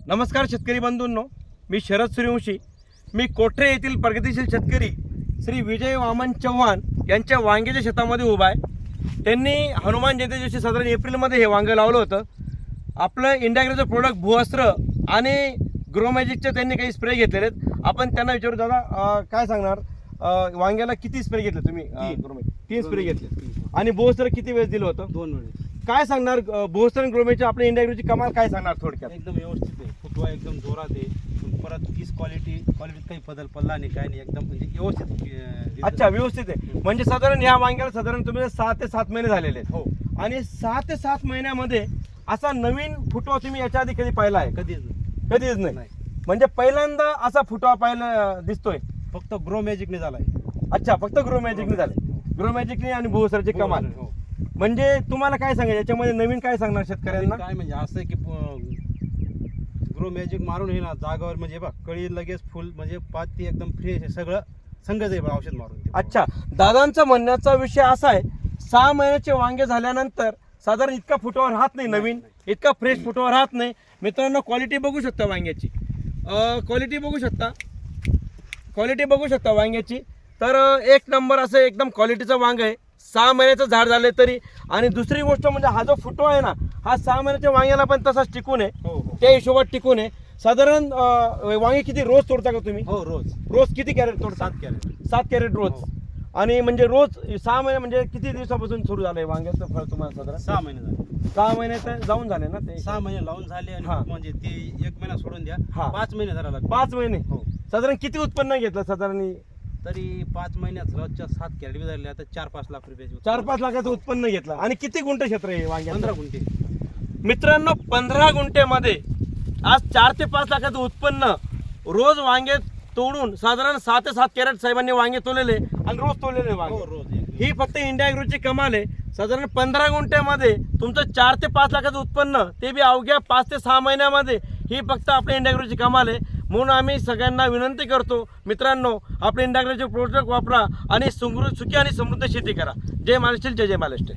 नमस्कार शेतकरी बंधूंनो, मी शरद सूर्यवंशी. मी कोठरे येथील प्रगतिशील शेतकरी श्री विजय वामन चव्हाण यांच्या वांग्याच्या शेतामध्ये उभा आहे. त्यांनी हनुमान जयंती दिवशी साधारण एप्रिलमध्ये हे वांगं लावलं होतं. आपलं इंडियाग्रोचं प्रोडक्ट भूअस्त्र आणि ग्रोमॅजिकचे त्यांनी काही स्प्रे घेतलेले आहेत. आपण त्यांना विचारू, दादा काय सांगणार, वांग्याला किती स्प्रे घेतले तुम्ही? तीन स्प्रे घेतले. आणि भूअस्त्र किती वेळेस दिलं होतं? 2 वेळेस. काय सांगणार भूअस्त्र आणि ग्रोमॅजिकचे आपल्या इंडियाग्रोची कमाल काय सांगणार थोडक्यात? एकदम व्यवस्थित आहे, फुटवा एकदम जोरात आहे. परत तीच क्वालिटीत काही बदल पडला नाही, काय नाही, एकदम म्हणजे व्यवस्थित. अच्छा, व्यवस्थित आहे. म्हणजे साधारण या वांग्याला साधारण तुम्ही 6 ते 7 महिने झालेले आहेत. हो. आणि 6 ते 7 महिन्यामध्ये असा नवीन फुटवा तुम्ही याच्या आधी कधी पाहिला आहे? कधीच नाही. म्हणजे पहिल्यांदा असा फुटवा पाहायला दिसतोय. फक्त ग्रो मॅजिकने झालाय. अच्छा, फक्त ग्रो मॅजिकने झाले. ग्रो मॅजिकने आणि भूअस्त्राची कमाल. हो. म्हणजे तुम्हाला काय सांगायचं याच्यामध्ये नवीन काय सांगणार शेतकऱ्यांना? काय म्हणजे असं आहे की ग्रो मॅजिक मारून हे ना जागावर म्हणजे बघ कळी लगेच फुल म्हणजे पाती एकदम फ्रेश आहे, सगळं संगच आहे औषध मारून. अच्छा, दादांचा म्हणण्याचा विषय असा आहे, 6 महिन्याचे वांगे झाल्यानंतर साधारण इतका फुटवा राहत नाही, नवीन इतका फ्रेश फुटवा राहत नाही. मित्रांनो, क्वालिटी बघू शकता वांग्याची, क्वालिटी बघू शकता वांग्याची. तर एक नंबर असं एकदम क्वालिटीचं वांग आहे. 6 महिन्याचं झाड झाले तरी. आणि दुसरी गोष्ट म्हणजे हा जो फुटवा आहे ना, हा 6 महिन्याच्या वांग्याला पण तसाच टिकून आहे. त्या हिशोबात टिकून आहे. साधारण वांगे किती रोज तोडता का तुम्ही? हो, रोज किती कॅरेट तोडता? 7 कॅरेट रोज. आणि म्हणजे रोज 6 महिने म्हणजे किती दिवसापासून सुरू झालंय वांग्याचं फळ तुम्हाला? साधारण 6 महिने झाले. 6 महिने तर जाऊन झाले ना ते? 6 महिने लावून झाले. आणि म्हणजे ते 1 महिना सोडून द्या, 5 महिने झाला. 5 महिने. हो. साधारण किती उत्पन्न घेतलं साधारण? तरी 5 महिन्यात रोजच्या 7 कॅरेट झाले. आता 4-5 लाख रुपये. 4-5 लाखाचं उत्पन्न घेतलं. आणि किती गुंठ क्षेत्र आहे वांग्या? 15 गुंठे. मित्रांनो, 15 गुंठेमध्ये आज 4 ते 5 लाखाचं उत्पन्न रोज वांगे तोडून साधारण 6 ते 7 कॅरेट साहेबांनी वांगे तोडलेले आणि रोज तोडलेले वांगे. रोज ही फक्त इंडिया ॲग्रोची कमाल आहे. साधारण 15 गुंठ्यामध्ये तुमचं 4 ते 5 लाखाचं उत्पन्न, ते बी अवघ्या 5 ते 6 महिन्यामध्ये. ही फक्त आपल्या इंडिया ॲग्रोची कमाल आहे. म्हणून आम्ही सगळ्यांना विनंती करतो, मित्रांनो, आपले इंडिया ॲग्रोचे प्रोडक्ट वापरा आणि सुखी आणि समृद्ध शेती करा. जय महाराष्ट्र, जय महाराष्ट्र.